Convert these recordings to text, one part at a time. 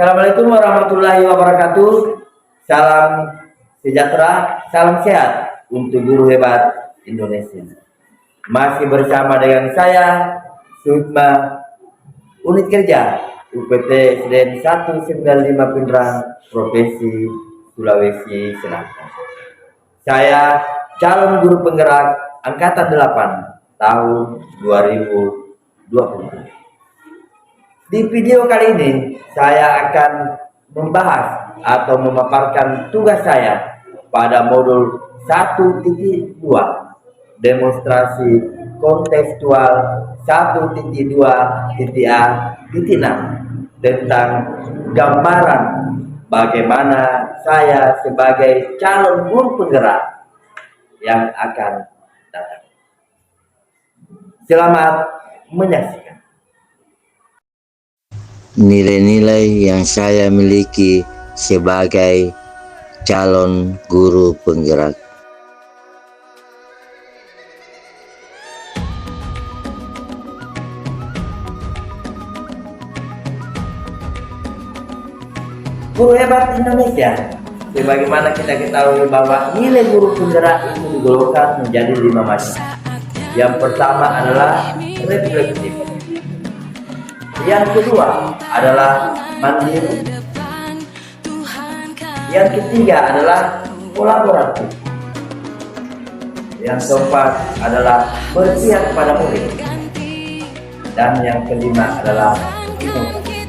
Assalamualaikum warahmatullahi wabarakatuh. Salam sejahtera, salam sehat untuk guru hebat Indonesia. Masih bersama dengan saya, Sukma, Unit Kerja UPT SDN 195 Pindrang, Provinsi Sulawesi Selatan. Saya calon guru penggerak Angkatan 8 tahun 2020. Di video kali ini, saya akan membahas atau memaparkan tugas saya pada modul 1.2 demonstrasi kontekstual 1.2.a.6 tentang gambaran bagaimana saya sebagai calon guru penggerak yang akan datang. Selamat menyaksikan. Nilai-nilai yang saya miliki sebagai calon guru penggerak. Guru hebat Indonesia, sebagaimana kita ketahui bahwa nilai guru penggerak itu digolongkan menjadi 5 macam. Yang pertama adalah reflektif. Yang kedua adalah mandiri. Yang ketiga adalah kolaboratif. Yang keempat adalah berpihak pada murid. Dan yang kelima adalah inovasi.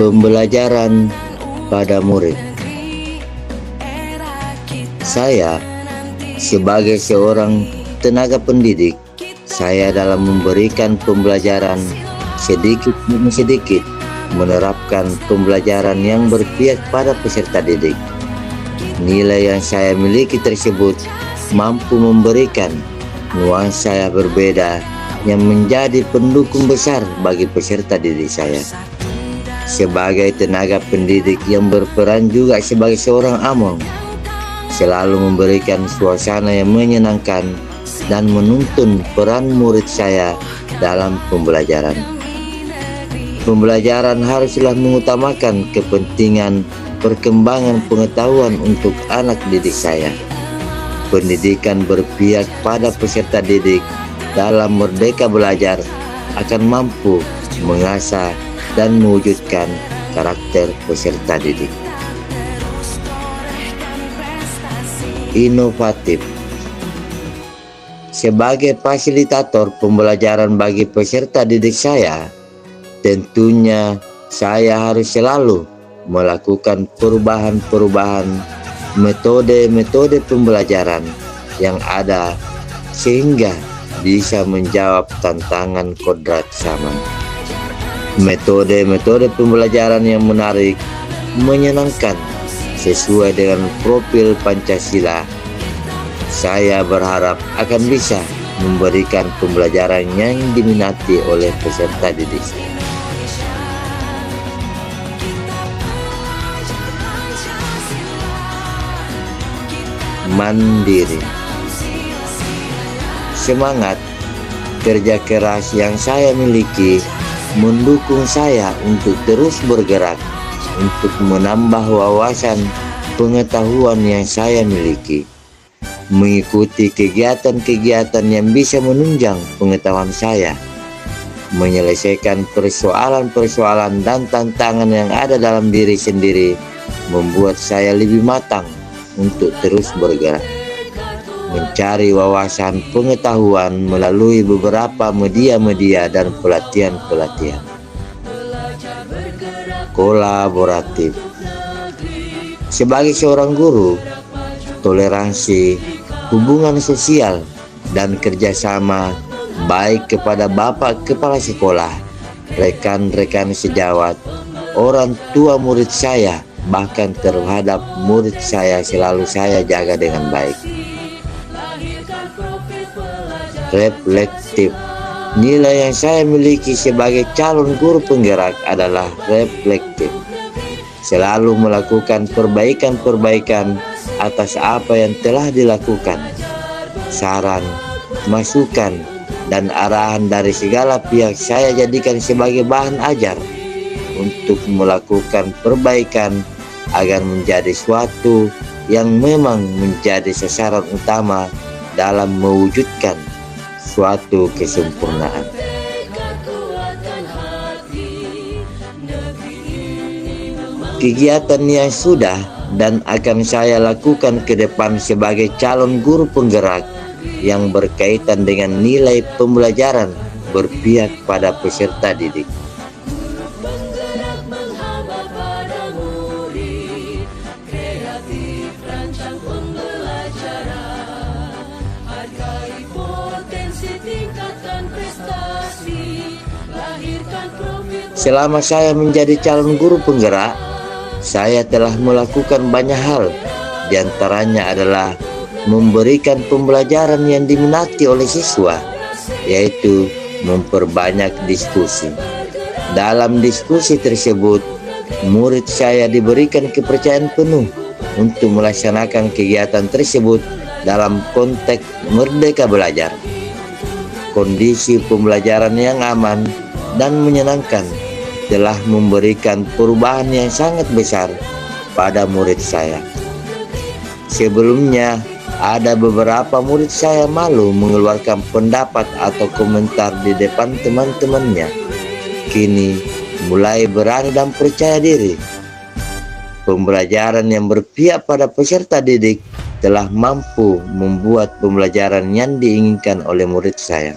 Pembelajaran pada murid. Saya sebagai seorang tenaga pendidik, saya dalam memberikan pembelajaran sedikit demi sedikit menerapkan pembelajaran yang berpihak pada peserta didik. Nilai yang saya miliki tersebut mampu memberikan nuansa yang berbeda yang menjadi pendukung besar bagi peserta didik saya. Sebagai tenaga pendidik yang berperan juga sebagai seorang among, selalu memberikan suasana yang menyenangkan dan menuntun peran murid saya dalam pembelajaran. Pembelajaran haruslah mengutamakan kepentingan perkembangan pengetahuan untuk anak didik saya. Pendidikan berpihak pada peserta didik dalam merdeka belajar akan mampu mengasah dan mewujudkan karakter peserta didik. Inovatif. Sebagai fasilitator pembelajaran bagi peserta didik saya, tentunya saya harus selalu melakukan perubahan-perubahan metode-metode pembelajaran yang ada sehingga bisa menjawab tantangan kodrat zaman. Metode-metode pembelajaran yang menarik, menyenangkan, sesuai dengan profil Pancasila. Saya berharap akan bisa memberikan pembelajaran yang diminati oleh peserta didik. Mandiri. Semangat kerja keras yang saya miliki mendukung saya untuk terus bergerak untuk menambah wawasan pengetahuan yang saya miliki, mengikuti kegiatan-kegiatan yang bisa menunjang pengetahuan saya, menyelesaikan persoalan-persoalan dan tantangan yang ada dalam diri sendiri, membuat saya lebih matang untuk terus bergerak, mencari wawasan pengetahuan melalui beberapa media-media dan pelatihan-pelatihan. Kolaboratif. Sebagai seorang guru, toleransi, hubungan sosial, dan kerjasama baik kepada Bapak Kepala Sekolah, rekan-rekan sejawat, orang tua murid saya, bahkan terhadap murid saya selalu saya jaga dengan baik. Reflektif. Nilai yang saya miliki sebagai calon guru penggerak adalah reflektif. Selalu melakukan perbaikan-perbaikan atas apa yang telah dilakukan. Saran, masukan, dan arahan dari segala pihak saya jadikan sebagai bahan ajar untuk melakukan perbaikan agar menjadi suatu yang memang menjadi sasaran utama dalam mewujudkan suatu kesempurnaan. Kegiatan yang sudah dan akan saya lakukan ke depan sebagai calon guru penggerak yang berkaitan dengan nilai pembelajaran berpihak pada peserta didik. Selama saya menjadi calon guru penggerak, saya telah melakukan banyak hal. Di antaranya adalah memberikan pembelajaran yang diminati oleh siswa, yaitu memperbanyak diskusi. Dalam diskusi tersebut, murid saya diberikan kepercayaan penuh untuk melaksanakan kegiatan tersebut dalam konteks merdeka belajar. Kondisi pembelajaran yang aman dan menyenangkan telah memberikan perubahan yang sangat besar pada murid saya. Sebelumnya, ada beberapa murid saya malu mengeluarkan pendapat atau komentar di depan teman-temannya. Kini, mulai berani dan percaya diri. Pembelajaran yang berpihak pada peserta didik telah mampu membuat pembelajaran yang diinginkan oleh murid saya.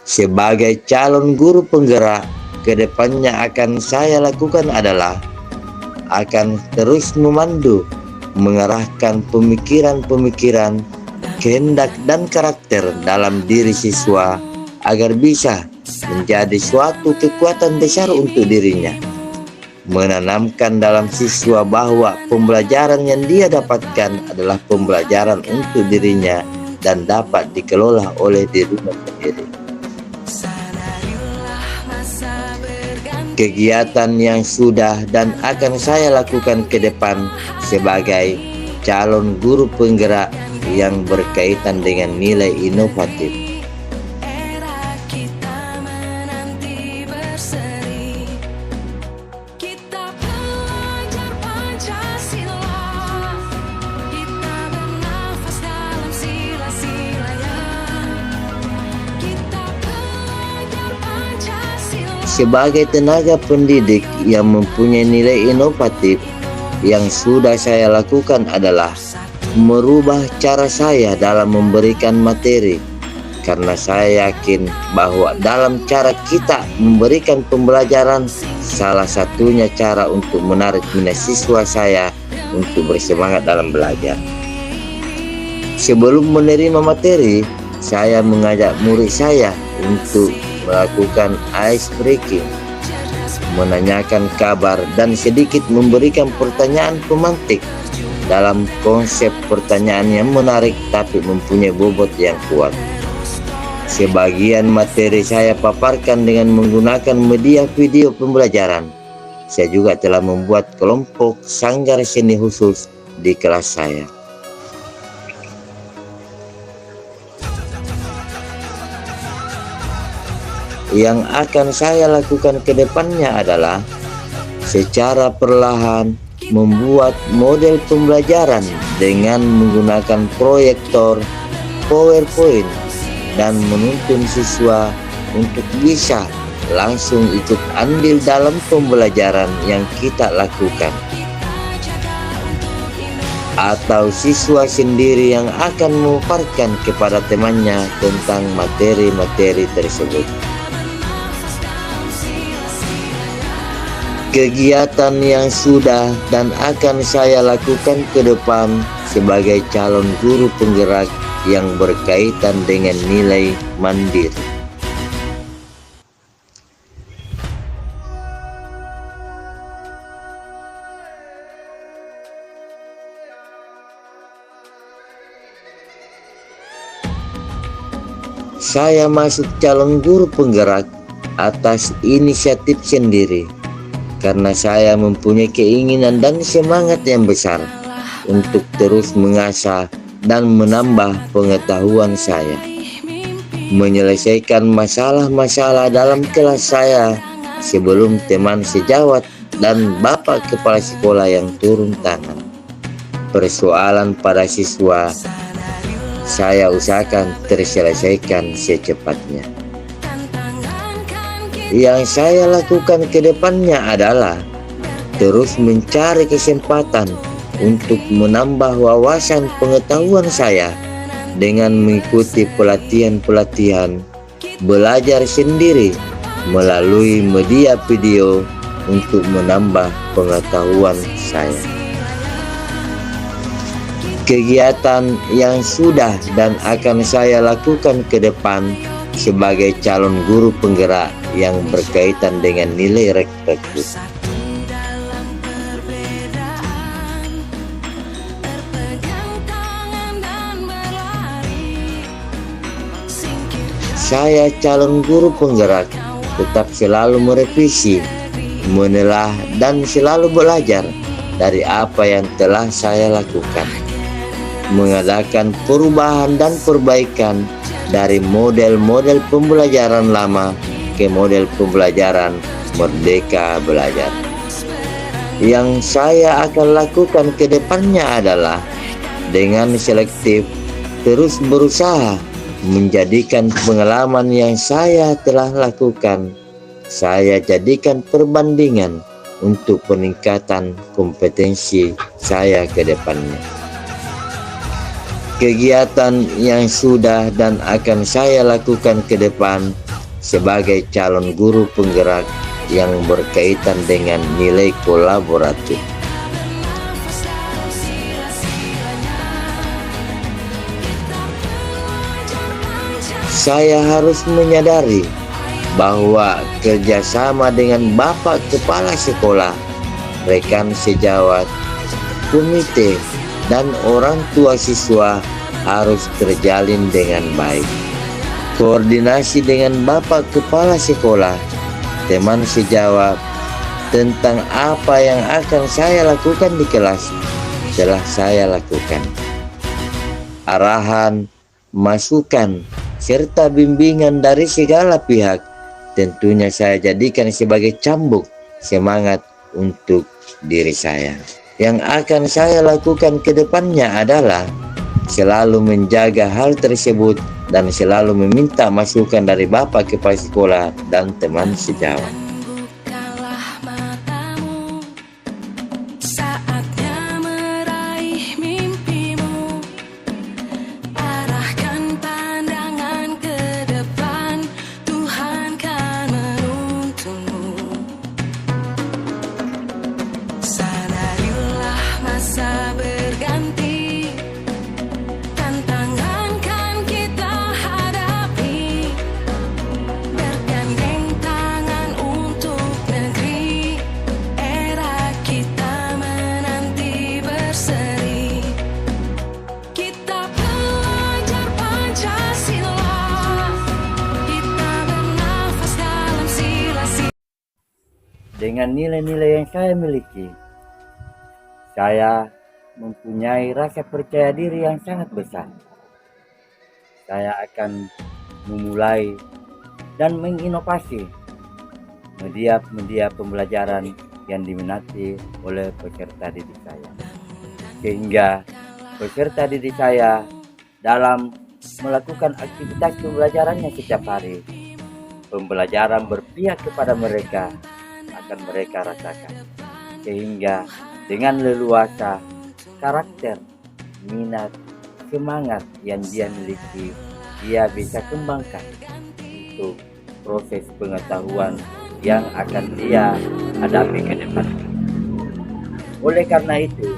Sebagai calon guru penggerak, kedepannya akan saya lakukan adalah akan terus memandu, mengarahkan pemikiran-pemikiran, kehendak dan karakter dalam diri siswa agar bisa menjadi suatu kekuatan besar untuk dirinya. Menanamkan dalam siswa bahwa pembelajaran yang dia dapatkan adalah pembelajaran untuk dirinya dan dapat dikelola oleh dirinya sendiri. Kegiatan yang sudah dan akan saya lakukan ke depan sebagai calon guru penggerak yang berkaitan dengan nilai inovatif. Sebagai tenaga pendidik yang mempunyai nilai inovatif, yang sudah saya lakukan adalah merubah cara saya dalam memberikan materi, karena saya yakin bahwa dalam cara kita memberikan pembelajaran, salah satunya cara untuk menarik minat siswa saya untuk bersemangat dalam belajar. Sebelum menerima materi, saya mengajak murid saya untuk melakukan ice breaking, menanyakan kabar dan sedikit memberikan pertanyaan pemantik dalam konsep pertanyaan yang menarik tapi mempunyai bobot yang kuat. Sebagian materi saya paparkan dengan menggunakan media video pembelajaran. Saya juga telah membuat kelompok sanggar seni khusus di kelas saya. Yang akan saya lakukan ke depannya adalah secara perlahan membuat model pembelajaran dengan menggunakan proyektor, PowerPoint, dan menuntun siswa untuk bisa langsung ikut andil dalam pembelajaran yang kita lakukan. Atau siswa sendiri yang akan memaparkan kepada temannya tentang materi-materi tersebut. Kegiatan yang sudah dan akan saya lakukan ke depan sebagai calon guru penggerak yang berkaitan dengan nilai mandiri. Saya masuk calon guru penggerak atas inisiatif sendiri, karena saya mempunyai keinginan dan semangat yang besar untuk terus mengasah dan menambah pengetahuan saya, menyelesaikan masalah-masalah dalam kelas saya sebelum teman sejawat dan bapak kepala sekolah yang turun tangan. Persoalan pada siswa saya usahakan terselesaikan secepatnya. Yang saya lakukan ke depannya adalah terus mencari kesempatan untuk menambah wawasan pengetahuan saya dengan mengikuti pelatihan-pelatihan, belajar sendiri melalui media video untuk menambah pengetahuan saya. Kegiatan yang sudah dan akan saya lakukan ke depan sebagai calon guru penggerak yang berkaitan dengan nilai rekrut. Saya calon guru penggerak tetap selalu merevisi, menelaah dan selalu belajar dari apa yang telah saya lakukan, mengadakan perubahan dan perbaikan dari model-model pembelajaran lama ke model pembelajaran Merdeka Belajar. Yang saya akan lakukan ke depannya adalah dengan selektif terus berusaha menjadikan pengalaman yang saya telah lakukan, saya jadikan perbandingan untuk peningkatan kompetensi saya ke depannya. Kegiatan yang sudah dan akan saya lakukan ke depan sebagai calon guru penggerak yang berkaitan dengan nilai kolaboratif. Saya harus menyadari bahwa kerjasama dengan bapak kepala sekolah, rekan sejawat, komite, dan orang tua siswa harus terjalin dengan baik. Koordinasi dengan bapak kepala sekolah, teman sejawat, tentang apa yang akan saya lakukan di kelas telah saya lakukan. Arahan, masukan, serta bimbingan dari segala pihak tentunya saya jadikan sebagai cambuk semangat untuk diri saya. Yang akan saya lakukan ke depannya adalah selalu menjaga hal tersebut dan selalu meminta masukan dari bapak kepala sekolah dan teman sejawat. Dengan nilai-nilai yang saya miliki, saya mempunyai rasa percaya diri yang sangat besar. Saya akan memulai dan menginovasi media pembelajaran yang diminati oleh peserta didik saya, sehingga peserta didik saya dalam melakukan aktivitas pembelajarannya setiap hari, pembelajaran berpihak kepada mereka akan mereka rasakan, sehingga dengan leluasa karakter, minat, semangat yang dia miliki, dia bisa kembangkan untuk proses pengetahuan yang akan dia hadapi ke depan. Oleh karena itu,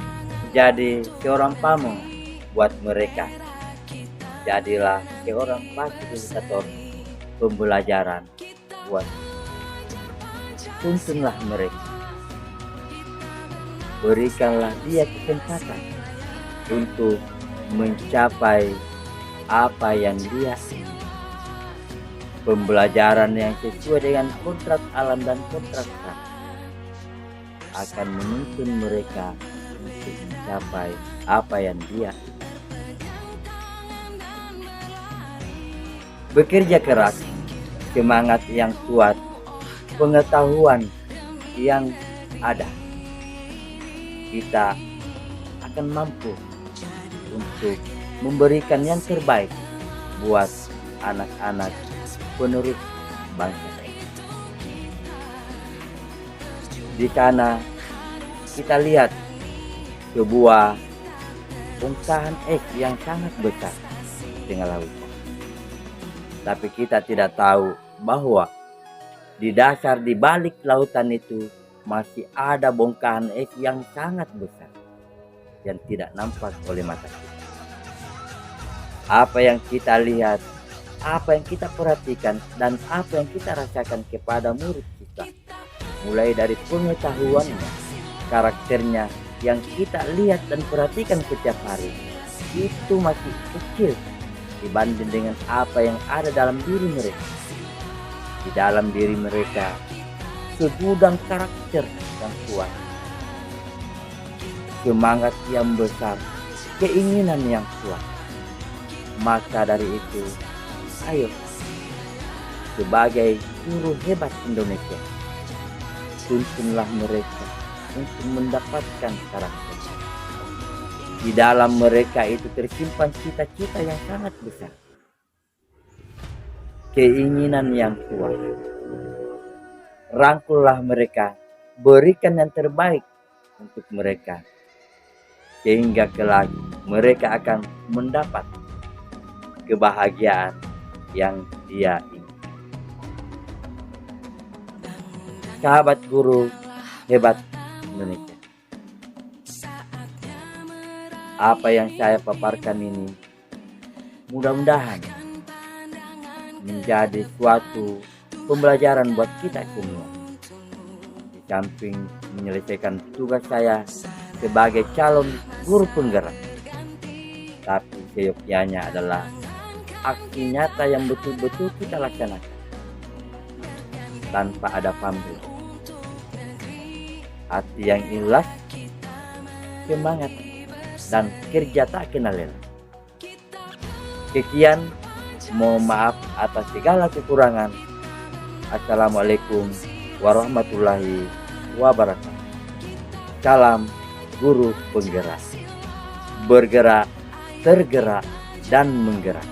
jadi seorang pamong buat mereka. Jadilah seorang fasilitator pembelajaran buat. Tuntunlah mereka, berikanlah dia kesempatan untuk mencapai apa yang dia ingin. Pembelajaran yang sesuai dengan kontrak alam dan kontrak hak akan menuntun mereka untuk mencapai apa yang dia ingin. bekerja keras, semangat yang kuat, pengetahuan yang ada, kita akan mampu untuk memberikan yang terbaik buat anak-anak penerus bangsa. Di sana kita lihat sebuah bongkahan es yang sangat besar di tengah lautan. Tapi kita tidak tahu bahwa di dasar, di balik lautan itu masih ada bongkahan es yang sangat besar yang tidak nampak oleh mata kita. Apa yang kita lihat, apa yang kita perhatikan, dan apa yang kita rasakan kepada murid kita, mulai dari pengetahuannya, karakternya yang kita lihat dan perhatikan setiap hari, itu masih kecil dibanding dengan apa yang ada dalam diri mereka. Di dalam diri mereka segudang karakter yang kuat, semangat yang besar, keinginan yang kuat. Maka dari itu, ayo sebagai guru hebat Indonesia, tuntunlah mereka untuk mendapatkan karakter. Di dalam mereka itu tersimpan cita-cita yang sangat besar, keinginan yang kuat. Rangkullah mereka, berikan yang terbaik untuk mereka, sehingga kelak mereka akan mendapat kebahagiaan yang dia inginkan. Sahabat guru hebat Indonesia, apa yang saya paparkan ini mudah-mudahan menjadi suatu pembelajaran buat kita semua. Di samping menyelesaikan tugas saya sebagai calon guru penggerak, tapi seyogyanya adalah aksi nyata yang betul-betul kita laksanakan tanpa ada pamrih. Hati yang ikhlas, semangat, dan kerja tak kenal lelah. Sekian, mohon maaf atas segala kekurangan. Assalamualaikum warahmatullahi wabarakatuh. Salam guru penggerak, bergerak, tergerak, dan menggerak.